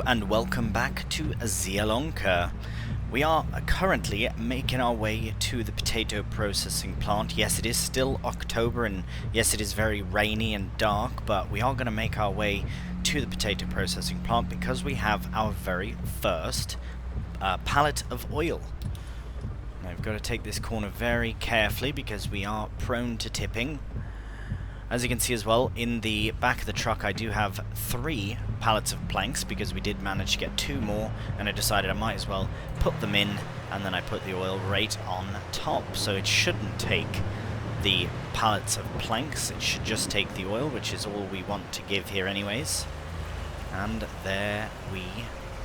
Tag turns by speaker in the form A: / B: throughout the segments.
A: and welcome back to Zielonka. We are currently making our way to the potato processing plant. Yes, it is still October, and yes, it is very rainy and dark, but we are going to make our way to the potato processing plant because we have our very first pallet of oil. Now, we've got to take this corner very carefully because we are prone to tipping. As you can see as well, in the back of the truck I do have 3 pallets of planks because we did manage to get 2 more, and I decided I might as well put them in, and then I put the oil right on top. So it shouldn't take the pallets of planks, it should just take the oil, which is all we want to give here anyways. And there we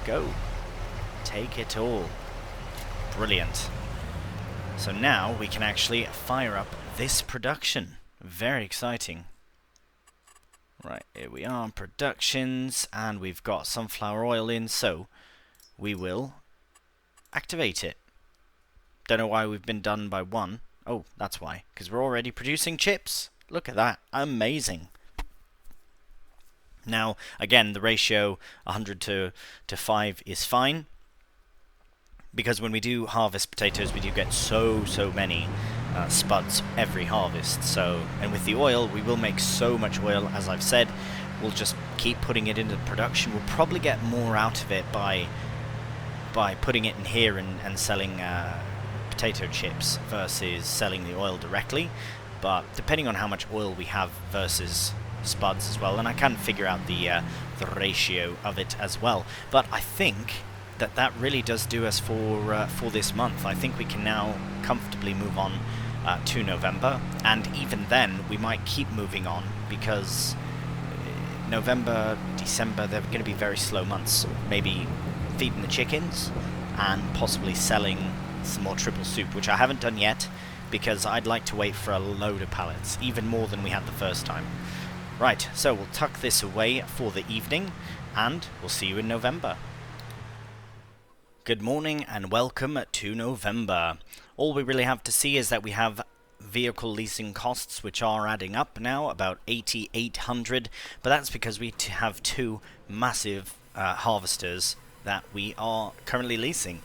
A: go. Take it all. Brilliant. So now we can actually fire up this production. Very exciting. Right, here we are, productions, and we've got sunflower oil in, so we will activate it. Don't know why we've been done by 1. Oh, that's why, because we're already producing chips. Look at that, amazing. Now, again, the ratio 100 to 5 is fine, because when we do harvest potatoes, we do get so many spuds every harvest. So, and with the oil, we will make so much oil, as I've said. We'll just keep putting it into production. We'll probably get more out of it by putting it in here and selling potato chips versus selling the oil directly. But depending on how much oil we have versus spuds as well, and I can figure out the ratio of it as well. But I think that really does do us for this month. I think we can now comfortably move on to November, and even then we might keep moving on because November, December, they're going to be very slow months. Maybe feeding the chickens and possibly selling some more triple soup, which I haven't done yet because I'd like to wait for a load of pallets, even more than we had the first time. Right, so we'll tuck this away for the evening and we'll see you in November. Good morning and welcome to November. All we really have to see is that we have vehicle leasing costs, which are adding up now, about 8,800, but that's because we have 2 massive harvesters that we are currently leasing.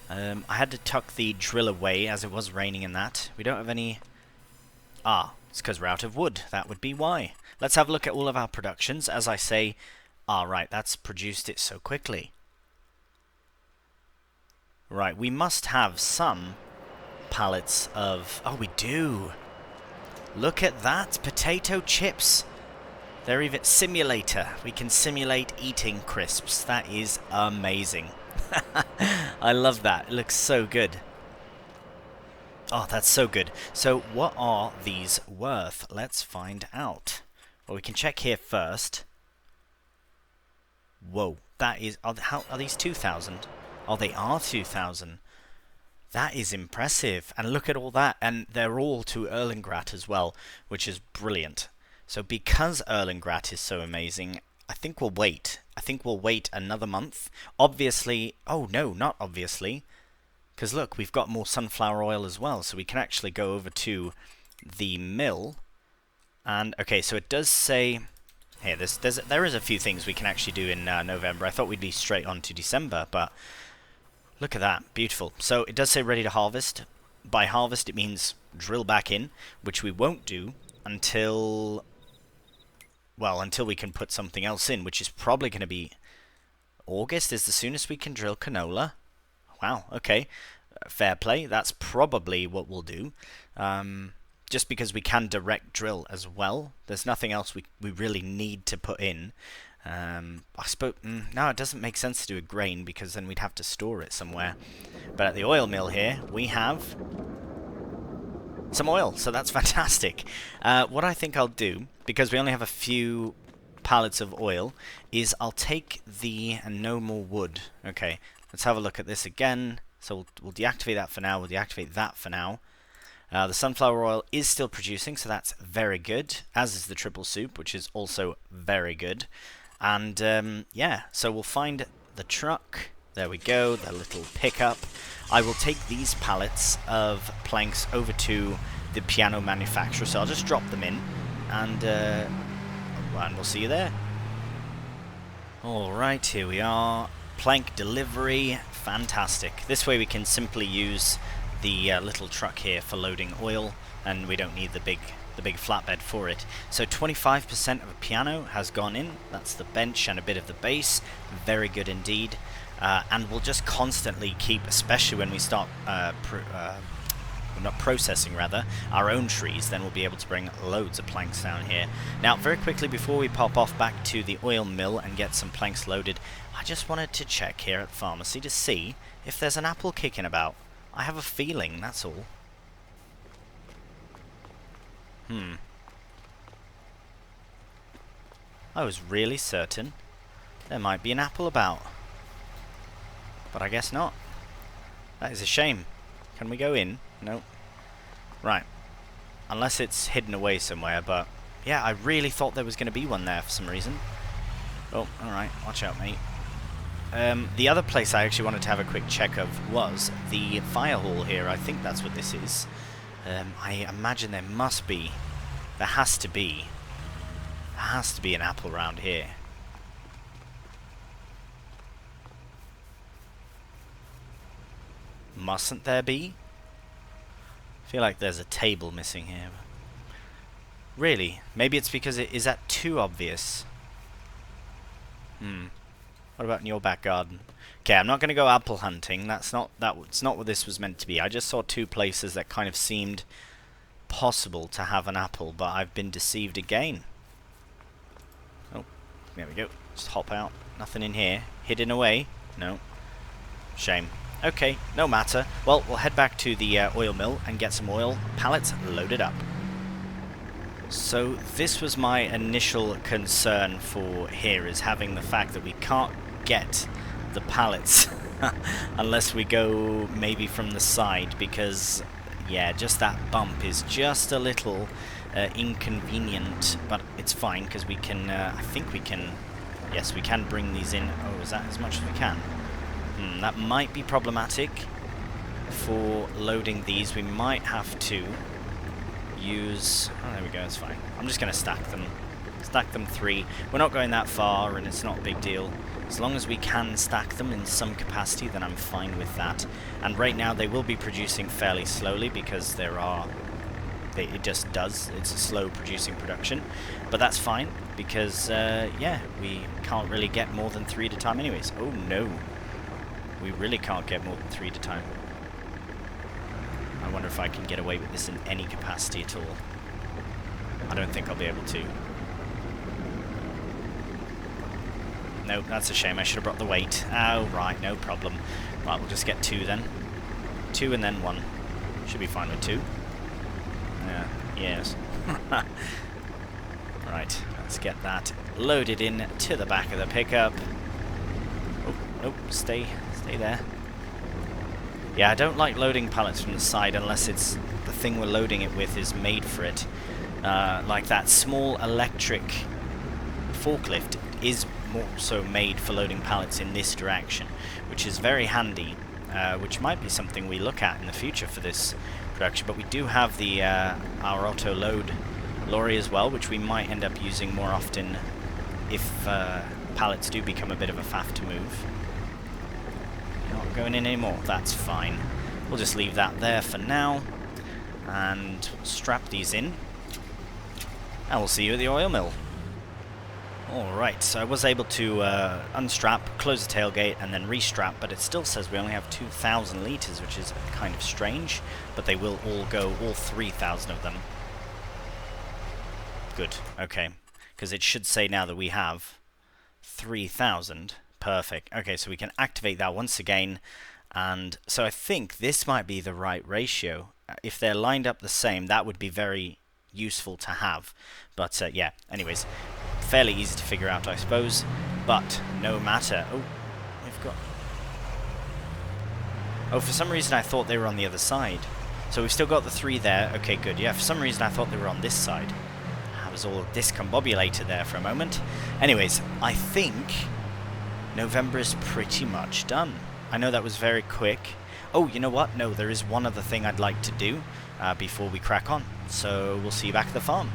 A: I had to tuck the drill away as it was raining and that. We don't have any... it's because we're out of wood. That would be why. Let's have a look at all of our productions. As I say, right, that's produced it so quickly. Right, we must have some pallets of... Oh, we do! Look at that! Potato chips! They're even... Simulator! We can simulate eating crisps. That is amazing. I love that. It looks so good. Oh, that's so good. So, what are these worth? Let's find out. Well, we can check here first. Whoa, that is... Are these 2,000? Oh, they are 2,000. That is impressive. And look at all that. And they're all to Erlengrat as well, which is brilliant. So because Erlengrat is so amazing, I think we'll wait. I think we'll wait another month. Obviously... Oh, no, not obviously. Because look, we've got more sunflower oil as well. So we can actually go over to the mill. And, okay, so it does say... Here, there is a few things we can actually do in November. I thought we'd be straight on to December, but... Look at that, beautiful. So it does say ready to harvest. By harvest it means drill back in, which we won't do until... Well, until we can put something else in, which is probably going to be... August is the soonest we can drill canola. Wow, okay. Fair play, that's probably what we'll do. Just because we can direct drill as well. There's nothing else we really need to put in. I suppose... no, it doesn't make sense to do a grain because then we'd have to store it somewhere. But at the oil mill here, we have some oil, so that's fantastic. What I think I'll do, because we only have a few pallets of oil, is I'll take the... no more wood. Okay, let's have a look at this again. So we'll deactivate that for now, we'll deactivate that for now. The sunflower oil is still producing, so that's very good, as is the triple soup, which is also very good. And, yeah, so we'll find the truck. There we go, the little pickup. I will take these pallets of planks over to the piano manufacturer, so I'll just drop them in, and we'll see you there. Alright, here we are. Plank delivery. Fantastic. This way we can simply use the little truck here for loading oil, and we don't need the big flatbed for it. So 25% of a piano has gone in. That's the bench and a bit of the bass. Very good indeed. And we'll just constantly keep, especially when we start not processing rather, our own trees, then we'll be able to bring loads of planks down here. Now, very quickly before we pop off back to the oil mill and get some planks loaded, I just wanted to check here at pharmacy to see if there's an apple kicking about. I have a feeling, that's all. I was really certain there might be an apple about. But I guess not. That is a shame. Can we go in? No. Right. Unless it's hidden away somewhere, but yeah, I really thought there was going to be one there for some reason. Oh, alright. Watch out, mate. The other place I actually wanted to have a quick check of was the fire hall here. I think that's what this is. I imagine there must be... There has to be an apple around here. Mustn't there be? I feel like there's a table missing here. Really? Maybe it's because is that too obvious? What about in your back garden? Okay, I'm not going to go apple hunting. That's not what this was meant to be. I just saw two places that kind of seemed possible to have an apple, but I've been deceived again. Oh, there we go. Just hop out. Nothing in here. Hidden away? No. Shame. Okay, no matter. Well, we'll head back to the oil mill and get some oil. Pallets loaded up. So this was my initial concern for here, is having the fact that we can't get the pallets unless we go maybe from the side, because yeah, just that bump is just a little inconvenient, but it's fine because we can, I think we can, yes, we can bring these in. Oh, is that as much as we can? That might be problematic for loading these. We might have to use... Oh, there we go, it's fine. I'm just going to stack them. Stack them 3. We're not going that far, and it's not a big deal. As long as we can stack them in some capacity, then I'm fine with that. And right now they will be producing fairly slowly because there are... It just does. It's a slow producing production. But that's fine because, yeah, we can't really get more than 3 at a time anyways. Oh, no. We really can't get more than 3 at a time. I wonder if I can get away with this in any capacity at all. I don't think I'll be able to. Nope, that's a shame. I should have brought the weight. Oh, right, no problem. Right, we'll just get 2 then. 2 and then 1. Should be fine with 2. Yeah, yes. Right, let's get that loaded in to the back of the pickup. Oh, nope, stay there. Yeah, I don't like loading pallets from the side unless it's the thing we're loading it with is made for it. Like that small electric forklift is more so made for loading pallets in this direction, which is very handy, which might be something we look at in the future for this production. But we do have the our auto load lorry as well, which we might end up using more often if pallets do become a bit of a faff to move. Not going in anymore, that's fine. We'll just leave that there for now and strap these in, and we'll see you at the oil mill. Alright, so I was able to unstrap, close the tailgate and then restrap, but it still says we only have 2,000 litres, which is kind of strange, but they will all go, all 3,000 of them. Good, okay, because it should say now that we have 3,000. Perfect. Okay, so we can activate that once again, and so I think this might be the right ratio. If they're lined up the same, that would be very useful to have. But yeah, anyways, fairly easy to figure out, I suppose. But no matter. Oh, we've got... Oh, for some reason I thought they were on the other side. So we've still got the 3 there. Okay, good. Yeah, for some reason I thought they were on this side. I was all discombobulated there for a moment. Anyways, I think November is pretty much done. I know that was very quick. Oh, you know what? No, there is one other thing I'd like to do before we crack on. So we'll see you back at the farm.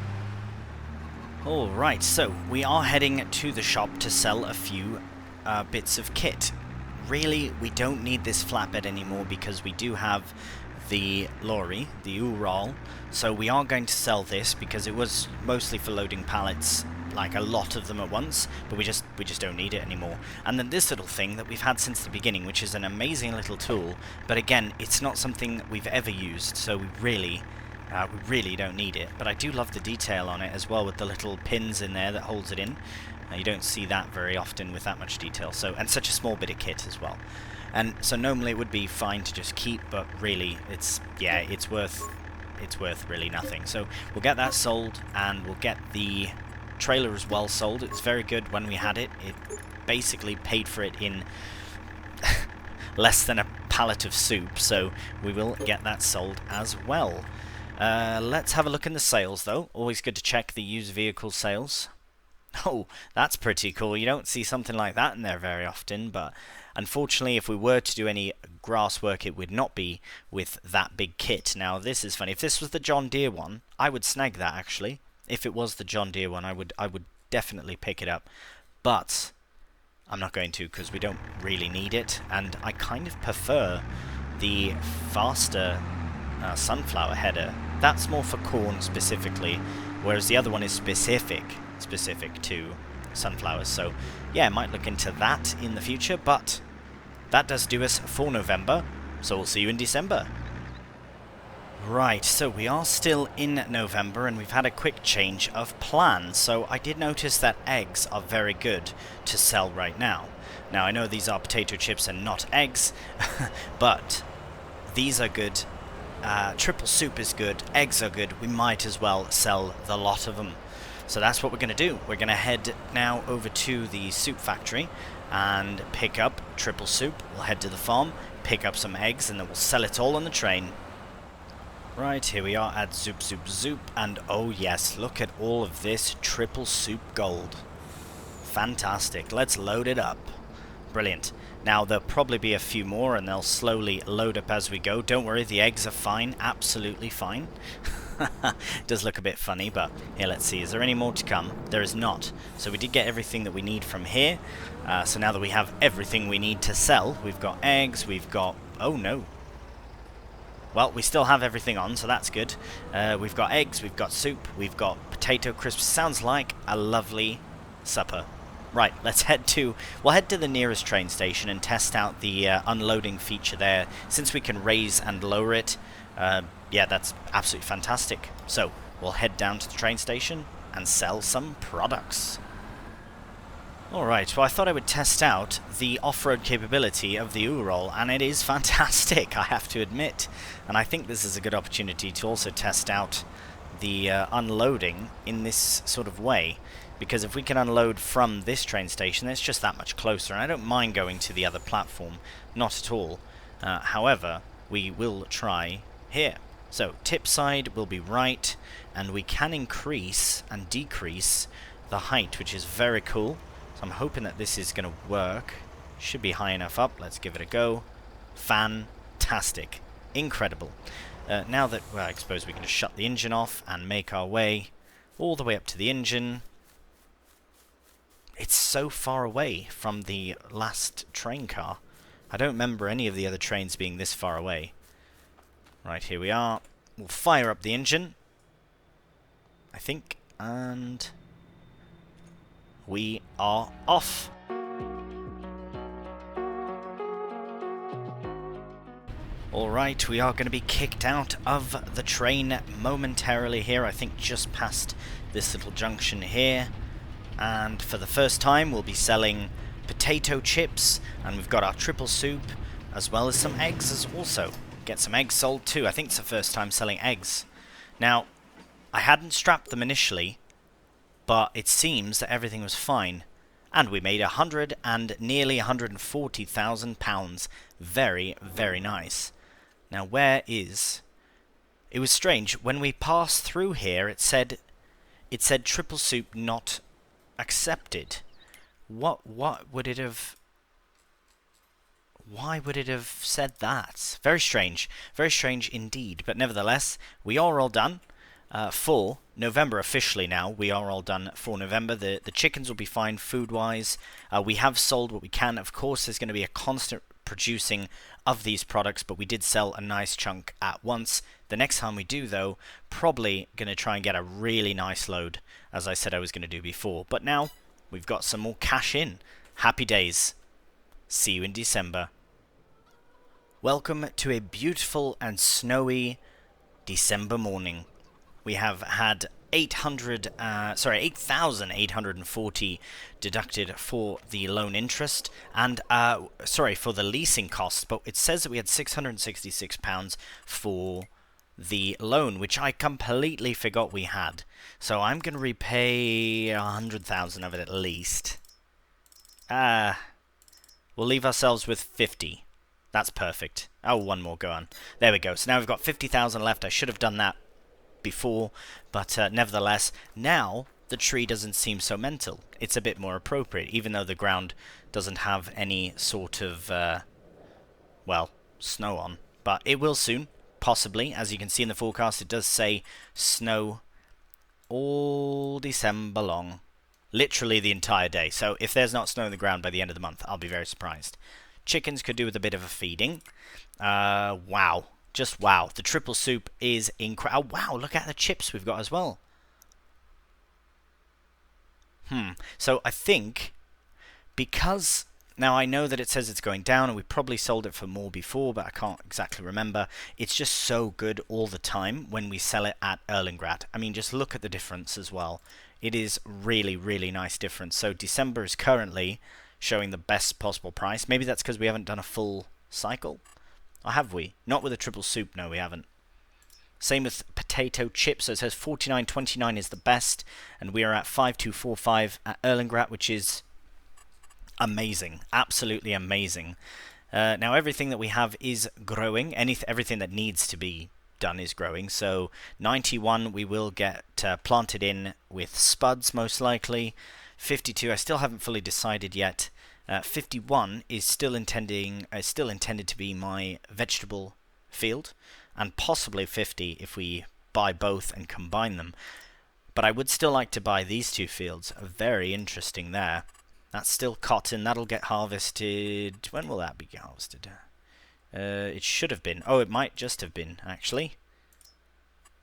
A: Alright, so we are heading to the shop to sell a few bits of kit. Really, we don't need this flatbed anymore because we do have the lorry, the Ural, so we are going to sell this because it was mostly for loading pallets, like a lot of them at once, but we just don't need it anymore. And then this little thing that we've had since the beginning, which is an amazing little tool, but again, it's not something that we've ever used, so we really don't need it. But I do love the detail on it as well, with the little pins in there that holds it in. You don't see that very often with that much detail, so, and such a small bit of kit as well. And so normally it would be fine to just keep, but really it's worth really nothing. So we'll get that sold, and we'll get the trailer as well sold. It's very good. When we had it, it basically paid for it in less than a pallet of soup, so we will get that sold as well. Let's have a look in the sales though. Always good to check the used vehicle sales. Oh, that's pretty cool. You don't see something like that in there very often, but unfortunately if we were to do any grass work, it would not be with that big kit. Now this is funny. If this was the John Deere one, I would snag that actually. If it was the John Deere one, I would definitely pick it up. But I'm not going to, because we don't really need it, and I kind of prefer the faster sunflower header. That's more for corn specifically, whereas the other one is specific to sunflowers. So yeah, I might look into that in the future, but that does do us for November, so we'll see you in December. Right, so we are still in November, and we've had a quick change of plans. So I did notice that eggs are very good to sell right now. Now I know these are potato chips and not eggs, but these are good. Triple soup is good, eggs are good. We might as well sell the lot of them. So that's what we're going to do. We're going to head now over to the soup factory and pick up triple soup. We'll head to the farm, pick up some eggs, and then we'll sell it all on the train. Right, here we are at Zoop Zoop Zoop, and oh yes, look at all of this triple soup gold. Fantastic. Let's load it up. Brilliant. Now there'll probably be a few more, and they'll slowly load up as we go. Don't worry, the eggs are fine, absolutely fine. Does look a bit funny, but here, let's see. Is there any more to come? There is not. So we did get everything that we need from here. So now that we have everything we need to sell, we've got eggs, we've got... oh no. Well, we still have everything on, so that's good. We've got eggs, we've got soup, we've got potato crisps. Sounds like a lovely supper. Right, let's we'll head to the nearest train station and test out the unloading feature there. Since we can raise and lower it, yeah, that's absolutely fantastic. So, we'll head down to the train station and sell some products. Alright, well I thought I would test out the off-road capability of the Ural, and it is fantastic, I have to admit. And I think this is a good opportunity to also test out the unloading in this sort of way. Because if we can unload from this train station, it's just that much closer, and I don't mind going to the other platform, not at all. However, we will try here. So, tip side will be right, and we can increase and decrease the height, which is very cool. So I'm hoping that this is going to work. Should be high enough up. Let's give it a go. Fantastic. Incredible. Now that, well, I suppose we can just shut the engine off and make our way all the way up to the engine. It's so far away from the last train car. I don't remember any of the other trains being this far away. Right, here we are. We'll fire up the engine, I think, and we are off. Alright, we are going to be kicked out of the train momentarily here, I think just past this little junction here. And for the first time we'll be selling potato chips, and we've got our triple soup as well as some eggs as also. Get some eggs sold too. I think it's the first time selling eggs. Now, I hadn't strapped them initially, but it seems that everything was fine. And we made nearly £140,000. Very, very nice. Now, where is... It was strange. When we passed through here, it said triple soup not accepted. What would it have... Why would it have said that? Very strange indeed. But nevertheless, we are all done. for November officially now. We are all done for November. The chickens will be fine food-wise. We have sold what we can. Of course, there's going to be a constant producing of these products, but we did sell a nice chunk at once. The next time we do, though, probably going to try and get a really nice load, as I said I was going to do before. But now, we've got some more cash in. Happy days. See you in December. Welcome to a beautiful and snowy December morning. We have had 8,840 deducted for the loan interest and for the leasing costs, but it says that we had £666 for the loan, which I completely forgot we had. So I'm going to repay 100,000 of it at least. We'll leave ourselves with 50. That's perfect. Oh, one more, go on. There we go. So now we've got 50,000 left. I should have done that before, but nevertheless, now the tree doesn't seem so mental. It's a bit more appropriate, even though the ground doesn't have any sort of, snow on. But it will soon, possibly. As you can see in the forecast, it does say snow all December long. Literally the entire day. So if there's not snow on the ground by the end of the month, I'll be very surprised. Chickens could do with a bit of a feeding. Wow. Just wow. The triple soup is incredible. Oh, wow, look at the chips we've got as well. So I think, because now I know that it says it's going down, and we probably sold it for more before, but I can't exactly remember. It's just so good all the time when we sell it at Erlengrad. I mean, just look at the difference as well. It is really, really nice difference. So December is currently showing the best possible price. Maybe that's because we haven't done a full cycle. Or have we? Not with a triple soup, no we haven't. Same with potato chips, so it says 49.29 is the best, and we are at 5245 at Erlengrad, which is amazing. Absolutely amazing. Now everything that we have is growing. Everything that needs to be done is growing. So 91 we will get planted in with SPUDS most likely. 52 I still haven't fully decided yet. 51 is still intended to be my vegetable field, and possibly 50 if we buy both and combine them. But I would still like to buy these two fields. Very interesting there. That's still cotton. That'll get harvested. When will that be harvested? It should have been. Oh, it might just have been, actually.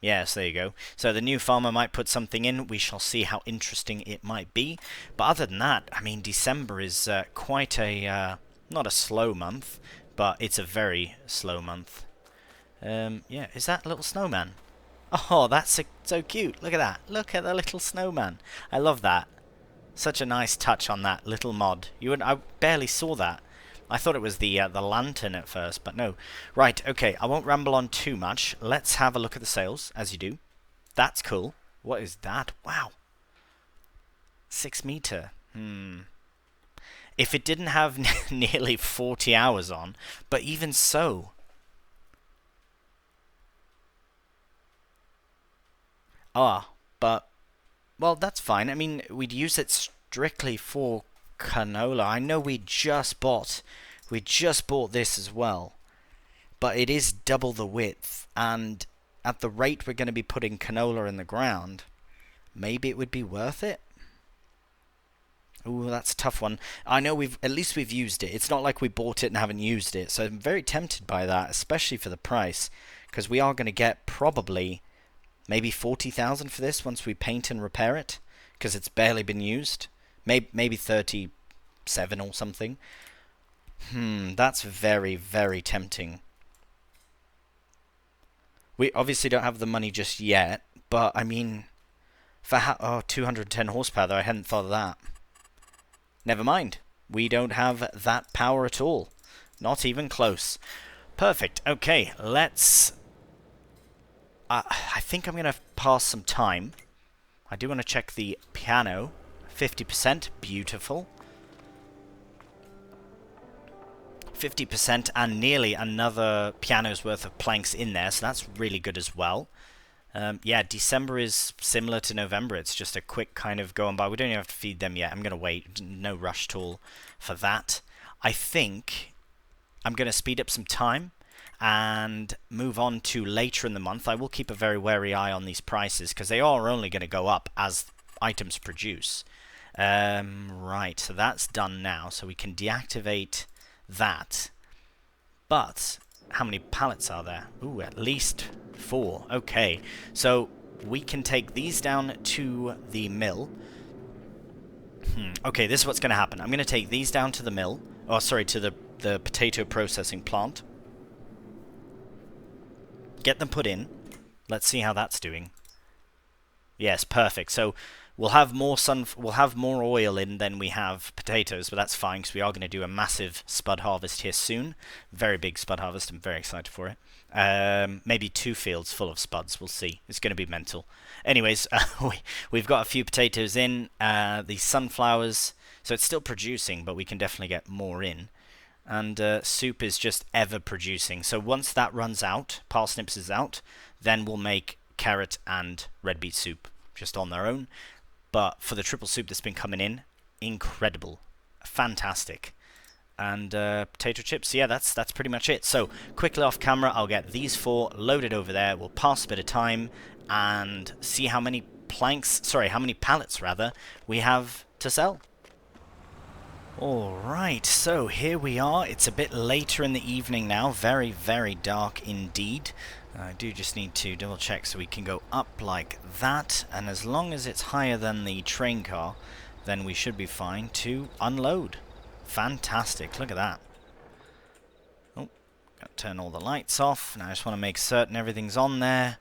A: Yes, there you go. So the new farmer might put something in. We shall see how interesting it might be. But other than that, I mean, December is quite a, not a slow month, but it's a very slow month. Yeah, is that a little snowman? Oh, that's so cute. Look at that. Look at the little snowman. I love that. Such a nice touch on that little mod. I barely saw that. I thought it was the lantern at first, but no. Right, okay, I won't ramble on too much. Let's have a look at the sales, as you do. That's cool. What is that? Wow. 6 meter. If it didn't have nearly 40 hours on, but even so. But, well, that's fine. I mean, we'd use it strictly for canola. I know we just bought this as well, but it is double the width, and at the rate we're going to be putting canola in the ground, maybe it would be worth it. Ooh, that's a tough one. I know at least we've used it. It's not like we bought it and haven't used it, so I'm very tempted by that, especially for the price, because we are going to get probably maybe 40,000 for this once we paint and repair it, because it's barely been used. Maybe 37 or something. That's very, very tempting. We obviously don't have the money just yet, but I mean, for 210 horsepower though, I hadn't thought of that. Never mind. We don't have that power at all. Not even close. Perfect. Okay, let's... I think I'm going to pass some time. I do want to check the piano. 50%, beautiful. 50% and nearly another piano's worth of planks in there, so that's really good as well. Yeah, December is similar to November. It's just a quick kind of going by. We don't even have to feed them yet. I'm going to wait. No rush at all for that. I think I'm going to speed up some time, and move on to later in the month, I will keep a very wary eye on these prices because they are only going to go up as items produce. Right, so that's done now, so we can deactivate that. But how many pallets are there? Ooh, at least 4. Okay, so we can take these down to the mill. Okay, this is what's going to happen. I'm going to take these down to the mill. Oh, sorry, to the potato processing plant. Get them put in. Let's see how that's doing. Yes, perfect. So we'll have more oil in than we have potatoes, but that's fine because we are going to do a massive spud harvest here soon. Very big spud harvest. I'm very excited for it. Maybe 2 fields full of spuds. We'll see. It's going to be mental. Anyways, we've got a few potatoes in. The sunflowers, so it's still producing, but we can definitely get more in. And soup is just ever producing. So once that runs out, parsnips is out, then we'll make carrot and red beet soup just on their own. But for the triple soup that's been coming in, incredible, fantastic. And potato chips, yeah, that's pretty much it. So quickly off camera, I'll get these 4 loaded over there. We'll pass a bit of time and see how many pallets rather we have to sell. Alright, so here we are. It's a bit later in the evening now. Very, very dark indeed. I do just need to double check so we can go up like that. And as long as it's higher than the train car, then we should be fine to unload. Fantastic, look at that. Oh, gotta turn all the lights off. Now I just want to make certain everything's on there.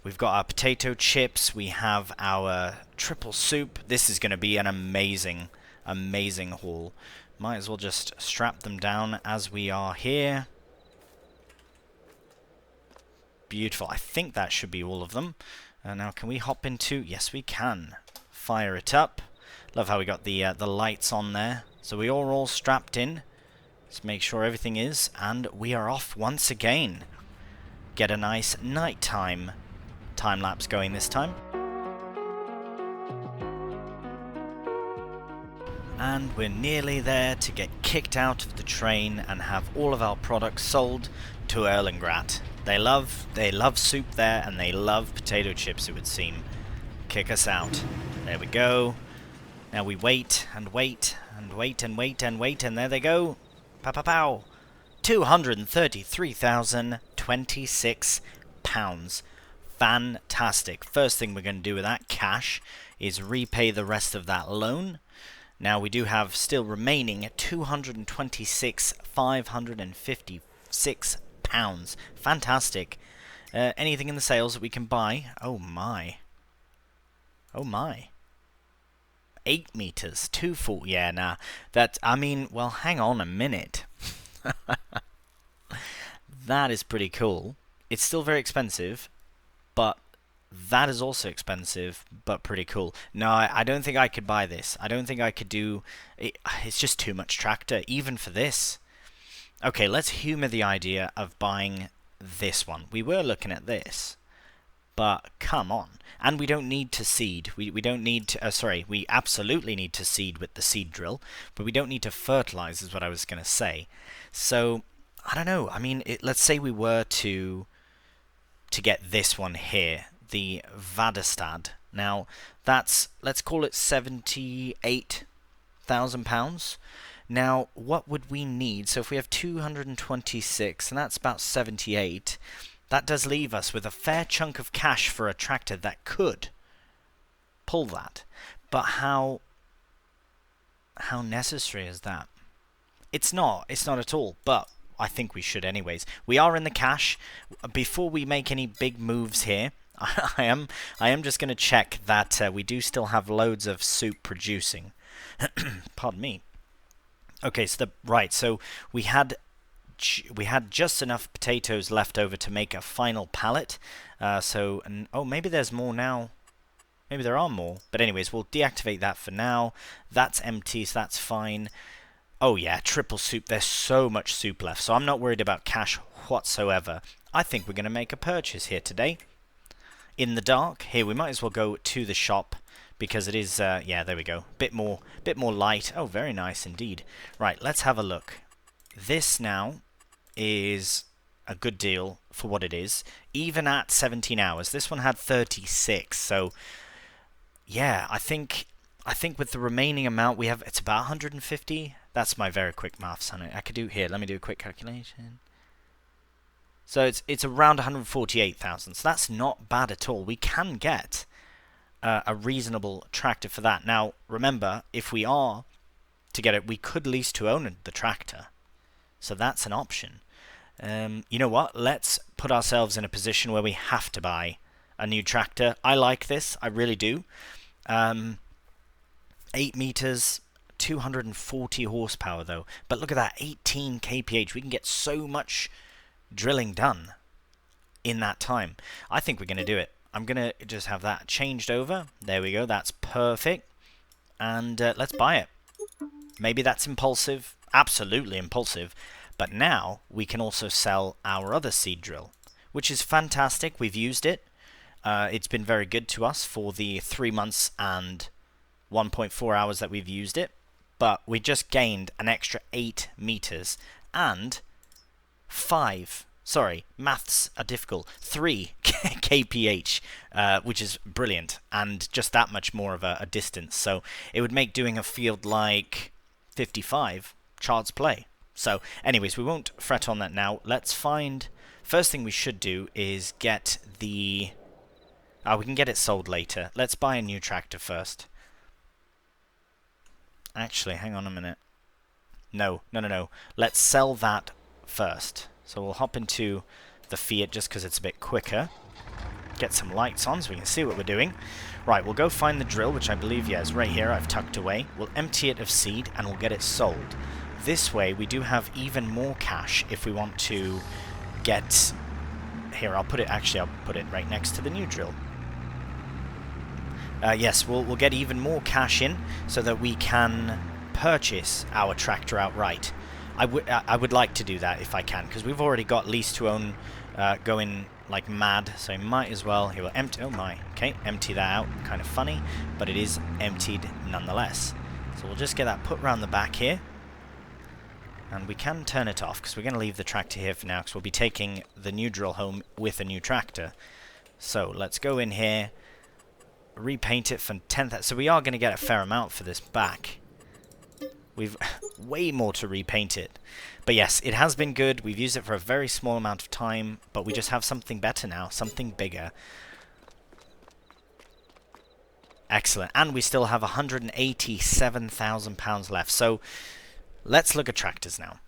A: We've got our potato chips. We have our triple soup. This is going to be an amazing haul. Might as well just strap them down as we are here. Beautiful. I think that should be all of them. Now can we hop into... Yes, we can. Fire it up. Love how we got the lights on there. So we are all strapped in. Let's make sure everything is. And we are off once again. Get a nice nighttime time-lapse going this time. And we're nearly there to get kicked out of the train and have all of our products sold to Erlengrat. They love soup there, and they love potato chips, it would seem. Kick us out. There we go. Now we wait and wait and wait and wait and wait, and there they go. Pow pow pow. £233,026. Fantastic. First thing we're going to do with that cash is repay the rest of that loan. Now we do have still remaining £226,556. Fantastic. Anything in the sales that we can buy? Oh my. Oh my. 8 meters, 240. Yeah, nah. That, I mean, well, hang on a minute. That is pretty cool. It's still very expensive, but that is also expensive, but pretty cool. No, I don't think I could buy this. I don't think I could do... It's just too much tractor, even for this. Okay, let's humor the idea of buying this one. We were looking at this, but come on. And we don't need to seed. We don't need to... sorry, we absolutely need to seed with the seed drill, but we don't need to fertilize, is what I was going to say. So, I don't know. I mean, let's say we were to get this one here, the Vadestad. Now, that's, let's call it £78,000. Now, what would we need? So if we have 226, and that's about 78, that does leave us with a fair chunk of cash for a tractor that could pull that. But how necessary is that? It's not at all, but I think we should anyways. We are in the cash. Before we make any big moves here, I am just going to check that we do still have loads of soup producing. Pardon me. Okay, so so we had just enough potatoes left over to make a final pallet. Oh, maybe there's more now. Maybe there are more. But anyways, we'll deactivate that for now. That's empty, so that's fine. Oh yeah, triple soup. There's so much soup left, so I'm not worried about cash whatsoever. I think we're going to make a purchase here today. In the dark. Here, we might as well go to the shop, because it is, yeah, there we go. Bit more light. Oh, very nice indeed. Right, let's have a look. This now is a good deal for what it is, even at 17 hours. This one had 36, so yeah, I think with the remaining amount we have, it's about 150. That's my very quick maths on it. I could do here. Let me do a quick calculation. So it's around 148,000. So that's not bad at all. We can get a reasonable tractor for that. Now, remember, if we are to get it, we could lease to own the tractor. So that's an option. You know what? Let's put ourselves in a position where we have to buy a new tractor. I like this. I really do. 8 meters, 240 horsepower though. But look at that, 18 kph. We can get so much drilling done in that time. I think we're going to do it. I'm going to just have that changed over. There we go. That's perfect. And let's buy it. Maybe that's impulsive. Absolutely impulsive. But now we can also sell our other seed drill, which is fantastic. We've used it. It's been very good to us for the 3 months and 1.4 hours that we've used it. But we just gained an extra 8 meters and 5, sorry, maths are difficult, 3 kph, which is brilliant, and just that much more of a distance. So it would make doing a field like 55 child's play. So anyways, we won't fret on that now. Let's find, first thing we should do is get the, we can get it sold later. Let's buy a new tractor first. Actually, hang on a minute. No. Let's sell that first. So we'll hop into the Fiat just because it's a bit quicker. Get some lights on so we can see what we're doing. Right, we'll go find the drill, which I believe, yeah, is right here. I've tucked away. We'll empty it of seed and we'll get it sold. This way, we do have even more cash if we want to get... Here, I'll put it right next to the new drill. Yes, we'll get even more cash in so that we can purchase our tractor outright. I would like to do that if I can, because we've already got lease to own going like mad, so might as well. Here, we'll empty. Oh my, okay, empty that out. Kind of funny, but it is emptied nonetheless. So we'll just get that put around the back here, and we can turn it off because we're going to leave the tractor here for now, because we'll be taking the new drill home with a new tractor. So let's go in here. Repaint it for 10,000. So we are going to get a fair amount for this back. We've way more to repaint it. But yes, it has been good. We've used it for a very small amount of time, but we just have something better now, something bigger. Excellent. And we still have £187,000 left. So let's look at tractors now.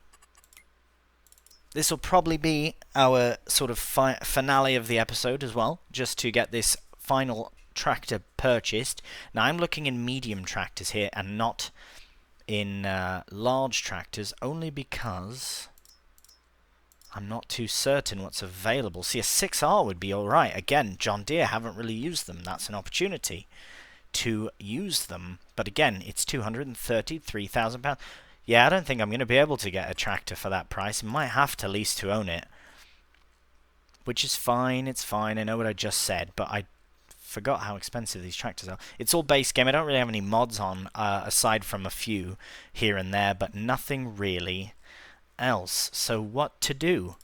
A: This will probably be our sort of finale of the episode as well, just to get this final tractor purchased. Now I'm looking in medium tractors here and not in large tractors, only because I'm not too certain what's available. See, a 6R would be alright. Again, John Deere haven't really used them. That's an opportunity to use them. But again, it's £233,000. Yeah, I don't think I'm going to be able to get a tractor for that price. I might have to lease to own it, which is fine. It's fine. I know what I just said, but I forgot how expensive these tractors are. It's all base game. I don't really have any mods on, aside from a few here and there, but nothing really else. So what to do?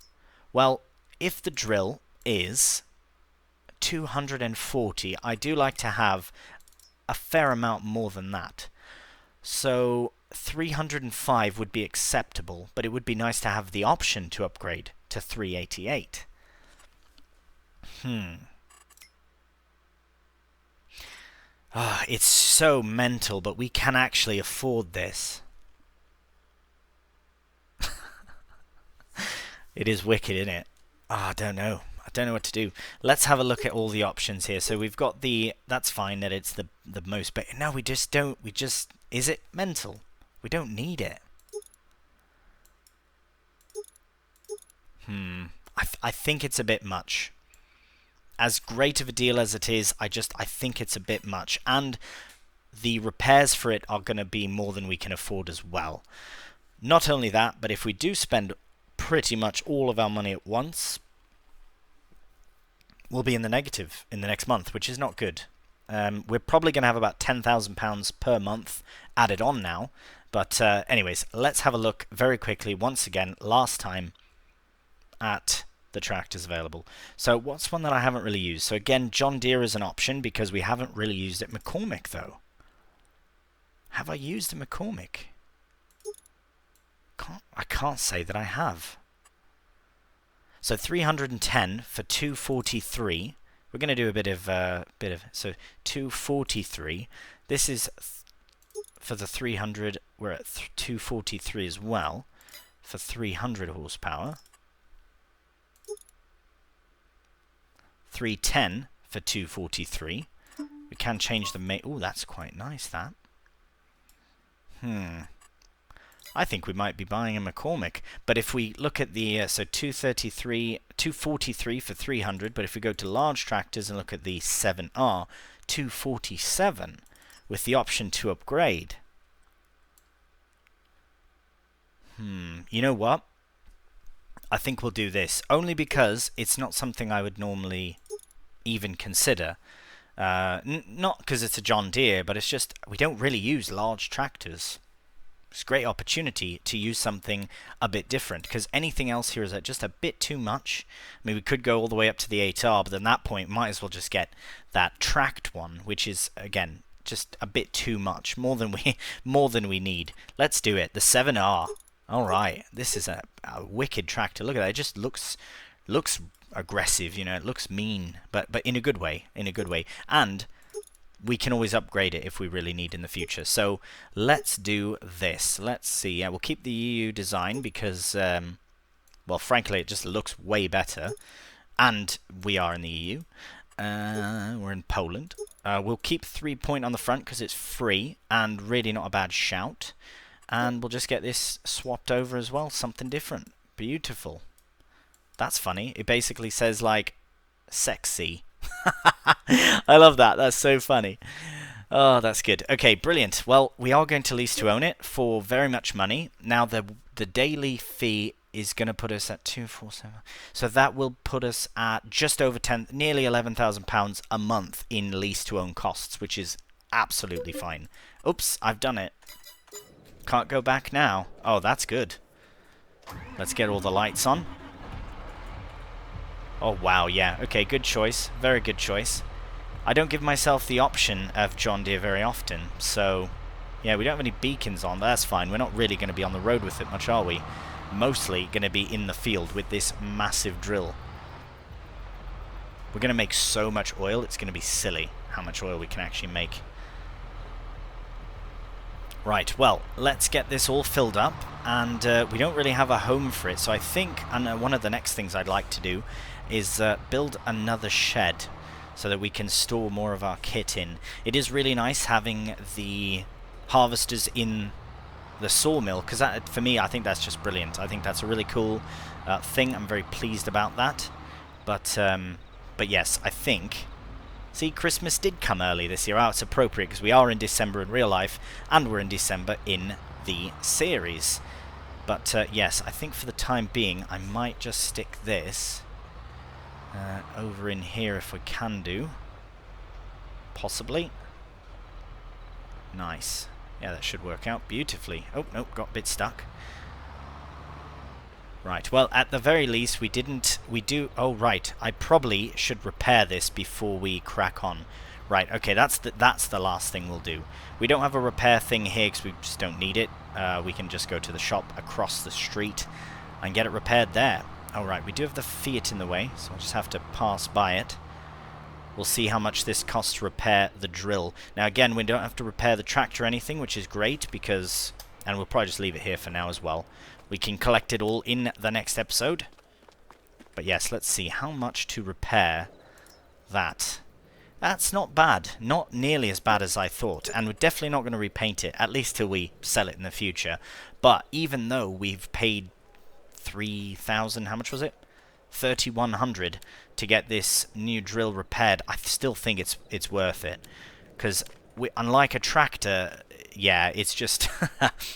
A: Well, if the drill is 240, I do like to have a fair amount more than that. So 305 would be acceptable, but it would be nice to have the option to upgrade to 388. It's so mental, but we can actually afford this. It is wicked, isn't it? I don't know. I don't know what to do. Let's have a look at all the options here. So we've got the... That's fine that it's the most... But no, we just don't... We just... Is it mental? We don't need it. I think it's a bit much. As great of a deal as it is, I think it's a bit much. And the repairs for it are going to be more than we can afford as well. Not only that, but if we do spend pretty much all of our money at once, we'll be in the negative in the next month, which is not good. We're probably going to have about £10,000 per month added on now. But anyways, let's have a look very quickly once again, last time, at the tractors available. So what's one that I haven't really used? So again, John Deere is an option because we haven't really used it. McCormick though. Have I used a McCormick? I can't say that I have. So 310 for 243. We're going to do a bit of so 243. This is for the 300. We're at 243 as well for 300 horsepower. 310 for 243. We can change the oh, that's quite nice, that. I think we might be buying a McCormick. But if we look at the, so 243 for 300, but if we go to large tractors and look at the 7R, 247 with the option to upgrade. You know what? I think we'll do this, only because it's not something I would normally even consider. Not because it's a John Deere, but it's just we don't really use large tractors. It's a great opportunity to use something a bit different, because anything else here is just a bit too much. I mean, we could go all the way up to the 8R, but at that point, might as well just get that tracked one, which is, again, just a bit too much, more than we need. Let's do it. The 7R. All right, this is a wicked tractor. Look at that. It just looks aggressive, you know. It looks mean, but in a good way. In a good way, and we can always upgrade it if we really need in the future. So let's do this. Let's see. Yeah, we'll keep the EU design because, well, frankly, it just looks way better. And we are in the EU. We're in Poland. We'll keep 3-point on the front because it's free and really not a bad shout. And we'll just get this swapped over as well. Something different. Beautiful. That's funny. It basically says, like, sexy. I love that. That's so funny. Oh, that's good. Okay, brilliant. Well, we are going to lease to own it for very much money. Now, the daily fee is going to put us at 247. So that will put us at just over nearly £11,000 a month in lease to own costs, which is absolutely fine. Oops, I've done it. Can't go back now. Oh, that's good. Let's get all the lights on. Oh, wow, yeah. Okay, good choice. Very good choice. I don't give myself the option of John Deere very often, so... Yeah, we don't have any beacons on, but that's fine. We're not really going to be on the road with it much, are we? Mostly going to be in the field with this massive drill. We're going to make so much oil, it's going to be silly how much oil we can actually make. Right, well, let's get this all filled up, and we don't really have a home for it, so I think one of the next things I'd like to do is build another shed so that we can store more of our kit in. It is really nice having the harvesters in the sawmill, because for me, I think that's just brilliant. I think that's a really cool thing. I'm very pleased about that. But yes, I think... See, Christmas did come early this year. Oh, it's appropriate because we are in December in real life and we're in December in the series. But yes, I think for the time being, I might just stick this over in here if we can do. Possibly. Nice. Yeah, that should work out beautifully. Oh, nope, got a bit stuck. Right, well, at the very least, we do... Oh, right, I probably should repair this before we crack on. Right, okay, that's the last thing we'll do. We don't have a repair thing here because we just don't need it. We can just go to the shop across the street and get it repaired there. All right, we do have the Fiat in the way, so I'll just have to pass by it. We'll see how much this costs to repair the drill. Now, again, we don't have to repair the tractor or anything, which is great because... And we'll probably just leave it here for now as well. We can collect it all in the next episode. But yes, let's see how much to repair that. That's not bad. Not nearly as bad as I thought. And we're definitely not going to repaint it, at least till we sell it in the future. But even though we've paid 3,000, how much was it? 3,100 to get this new drill repaired, I still think it's worth it. Because unlike a tractor... Yeah, it's just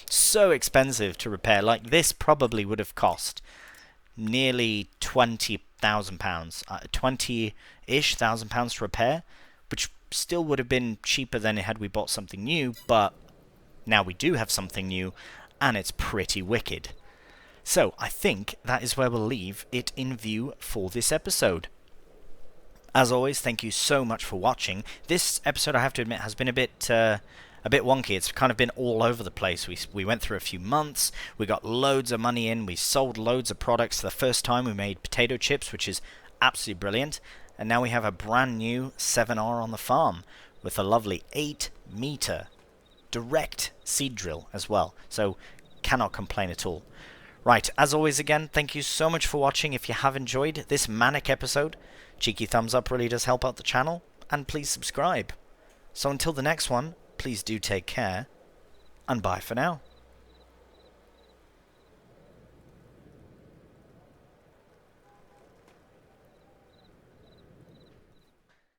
A: so expensive to repair. Like, this probably would have cost nearly £20,000. 20-ish thousand pounds to repair, which still would have been cheaper than had we bought something new, but now we do have something new, and it's pretty wicked. So I think that is where we'll leave it in view for this episode. As always, thank you so much for watching. This episode, I have to admit, has been a bit wonky. It's kind of been all over the place. We went through a few months. We got loads of money in. We sold loads of products. For the first time, we made potato chips, which is absolutely brilliant. And now we have a brand new 7R on the farm with a lovely 8-meter direct seed drill as well. So cannot complain at all. Right, as always again, thank you so much for watching. If you have enjoyed this manic episode, cheeky thumbs up really does help out the channel, and please subscribe. So until the next one, please do take care, and bye for now.